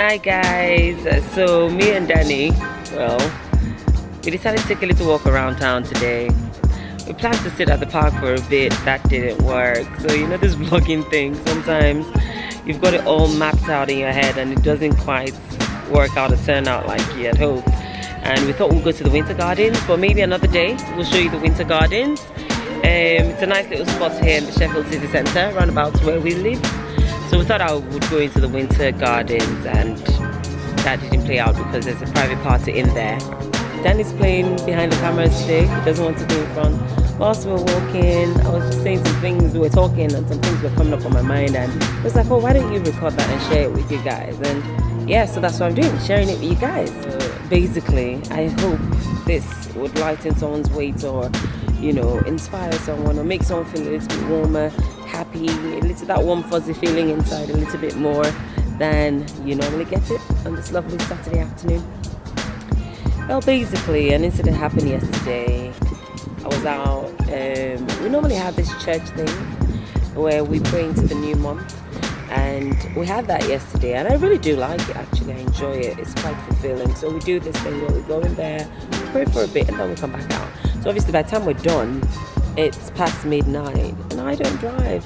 Hi guys, so me and Danny, well, we decided to take a little walk around town today. We planned to sit at the park for a bit, that didn't work. So you know this vlogging thing, sometimes you've got it all mapped out in your head and it doesn't quite work out or turn out like you had hoped. And we thought we'd go to the winter gardens, but maybe another day we'll show you the winter gardens. It's a nice little spot here in the Sheffield city centre, round about where we live. So we thought I would go into the winter gardens, and that didn't play out because there's a private party in there. Danny's playing behind the cameras today. He doesn't want to go in front. Whilst we were walking, I was just saying some things. We were talking and some things were coming up on my mind, and I was like, oh, why don't you record that and share it with you guys? And yeah, so that's what I'm doing, sharing it with you guys. So basically, I hope this would lighten someone's weight, or you know, inspire someone, or make someone feel a little bit warmer, happy, a little that warm fuzzy feeling inside a little bit more than you normally get it on this lovely Saturday afternoon. Well, basically an incident happened yesterday. I was out, we normally have this church thing where we pray into the new month, and we had that yesterday, and I really do like it actually. I enjoy it, it's quite fulfilling. So we do this thing where we go in there, pray for a bit, and then we come back out. So obviously by the time we're done, it's past midnight and I don't drive.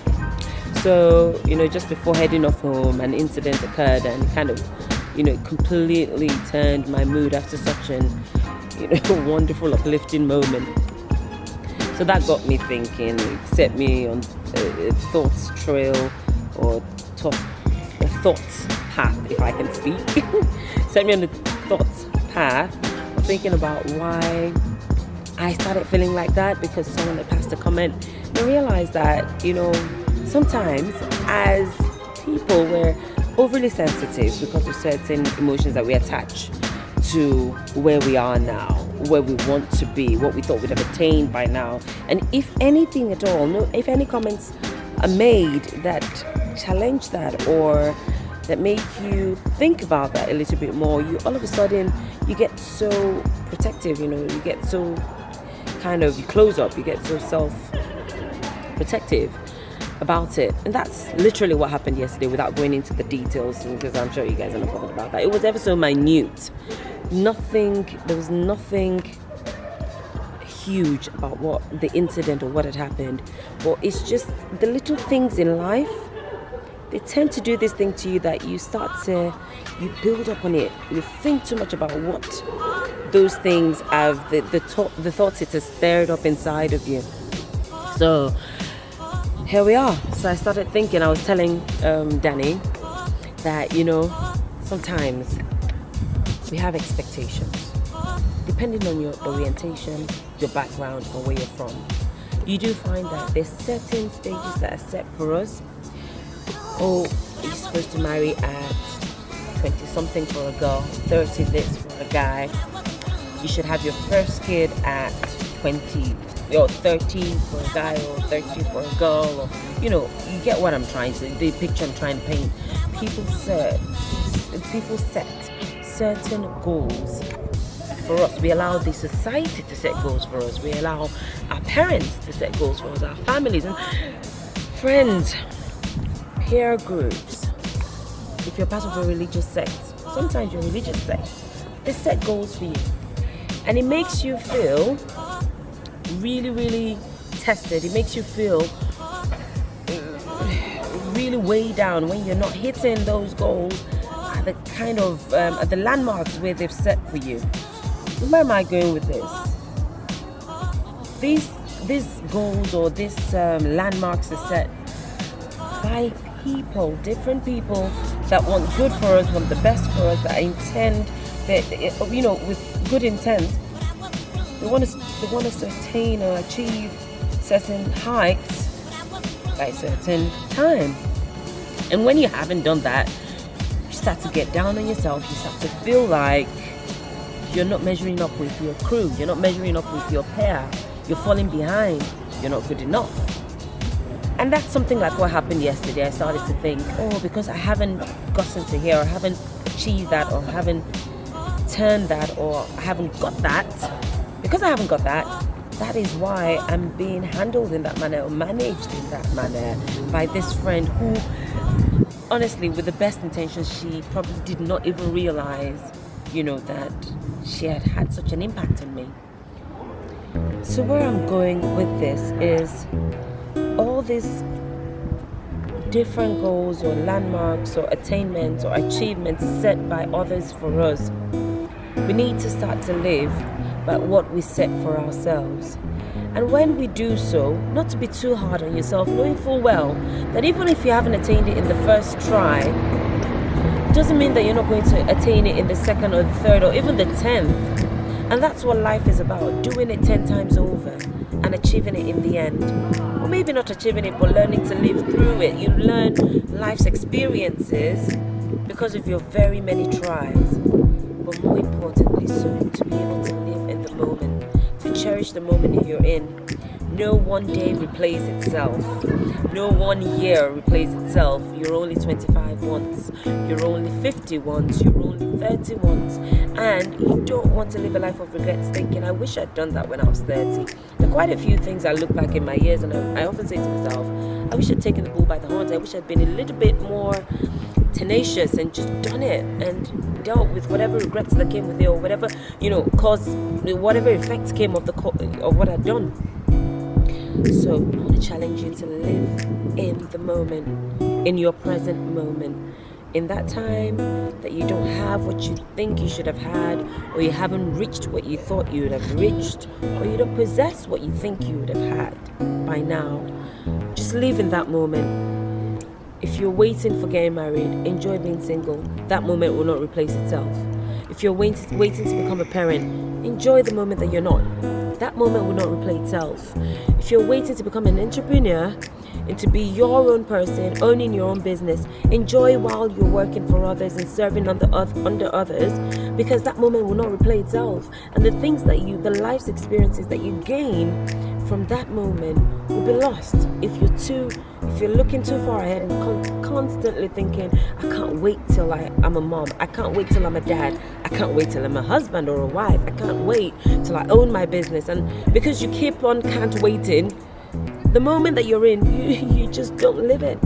So, you know, just before heading off home, an incident occurred and kind of, you know, completely turned my mood after such an, you know, wonderful, uplifting moment. So that got me thinking, it set me on a thoughts trail, or a thoughts path, if I can speak. Set me on the thoughts path of thinking about why I started feeling like that, because someone had passed a comment, and I realized that, you know, sometimes as people we're overly sensitive because of certain emotions that we attach to where we are now, where we want to be, what we thought we'd have attained by now. And if anything at all, if any comments are made that challenge that, or that make you think about that a little bit more, you all of a sudden you get so protective, you know, you get so kind of, you close up, you get so self-protective about it. And that's literally what happened yesterday, without going into the details, because I'm sure you guys are not bothered about that. It was ever so minute. There was nothing huge about what the incident or what had happened, but it's just the little things in life. They tend to do this thing to you that you build up on it. You think too much about what those things have, the thoughts it has stirred up inside of you. So here we are. So I started thinking, I was telling Danny that, you know, sometimes we have expectations. Depending on your orientation, your background, or where you're from, you do find that there's certain stages that are set for us. Oh, you're supposed to marry at 20 something for a girl, 30 this for a guy. You should have your first kid at 20, or 30 for a guy, or 30 for a girl, or, you know, you get what I'm trying to, the picture I'm trying to paint. People set certain goals for us. We allow the society to set goals for us. We allow our parents to set goals for us, our families and friends, peer groups. If you're part of a religious sect, sometimes your religious sect, they set goals for you, and it makes you feel really, really tested. It makes you feel really way down when you're not hitting those goals at the kind of at the landmarks where they've set for you. Where am I going with this? These goals, or these landmarks, are set by people, different people that want good for us, want the best for us, that intend, that, you know, with good intent. They want us to attain or achieve certain heights by a certain time. And when you haven't done that, you start to get down on yourself. You start to feel like you're not measuring up with your crew. You're not measuring up with your pair. You're falling behind. You're not good enough. And that's something like what happened yesterday. I started to think, oh, because I haven't gotten to here, or haven't achieved that, or haven't turned that, or I haven't got that. Because I haven't got that, that is why I'm being handled in that manner, or managed in that manner by this friend who honestly, with the best intentions, she probably did not even realize, that she had had such an impact on me. So where I'm going with this is all these different goals or landmarks or attainments or achievements set by others for us. We need to start to live by what we set for ourselves. And when we do so, not to be too hard on yourself, knowing full well that even if you haven't attained it in the first try, it doesn't mean that you're not going to attain it in the second or the third or even the 10th. And that's what life is about, doing it 10 times over and achieving it in the end. Or maybe not achieving it, but learning to live through it. You learn life's experiences because of your very many tries. But more importantly so, to be able to live in the moment, to cherish the moment that you're in. No one day replays itself. No 1 year replays itself. You're only 25 once. You're only 50 once. You're only 30 once. And you don't want to live a life of regrets thinking, I wish I'd done that when I was 30. There are quite a few things I look back in my years and I often say to myself, I wish I'd taken the bull by the horns. I wish I'd been a little bit more tenacious and just done it and dealt with whatever regrets that came with it or whatever, caused whatever effects came of what I'd done. So I want to challenge you to live in the moment, in your present moment, in that time that you don't have what you think you should have had, or you haven't reached what you thought you would have reached, or you don't possess what you think you would have had by now. Just live in that moment. If you're waiting for getting married, enjoy being single. That moment will not replace itself. If you're waiting to become a parent, enjoy the moment that you're not. That moment will not replay itself. If you're waiting to become an entrepreneur and to be your own person, owning your own business, enjoy while you're working for others and serving under others, because that moment will not replay itself. And the things the life's experiences that you gain from that moment will be lost if you're looking too far ahead and constantly thinking, I can't wait till I'm a mom, I can't wait till I'm a dad, I can't wait till I'm a husband or a wife, I can't wait till I own my business. And because you keep on can't waiting, the moment that you're in, you just don't live it.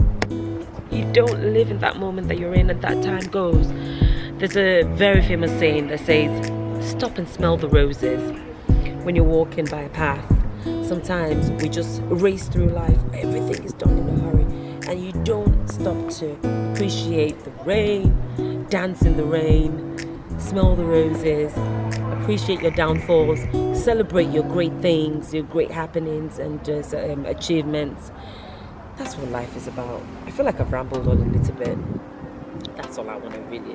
You don't live in that moment that you're in, and that time goes. There's a very famous saying that says, stop and smell the roses when you're walking by a path. Sometimes we just race through life. Everything is done in a hurry. And you don't stop to appreciate the rain, dance in the rain, smell the roses, appreciate your downfalls, celebrate your great things, your great happenings and achievements. That's what life is about. I feel like I've rambled on a little bit.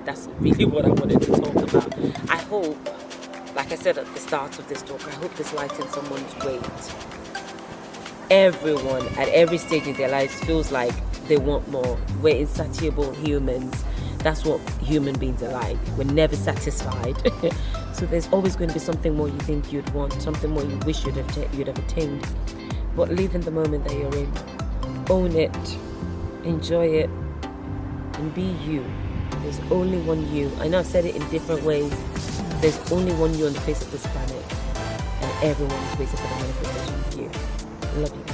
That's really what I wanted to talk about. I hope, like I said at the start of this talk, I hope this lightens someone's weight. Everyone at every stage in their lives feels like they want more. We're insatiable humans. That's what human beings are like. We're never satisfied. So there's always going to be something more you think you'd want, something more you wish you'd have attained. But live in the moment that you're in. Own it. Enjoy it. And be you. There's only one you. I know I've said it in different ways. There's only one you on the face of this planet. And everyone is waiting for the manifestation of you. Love you.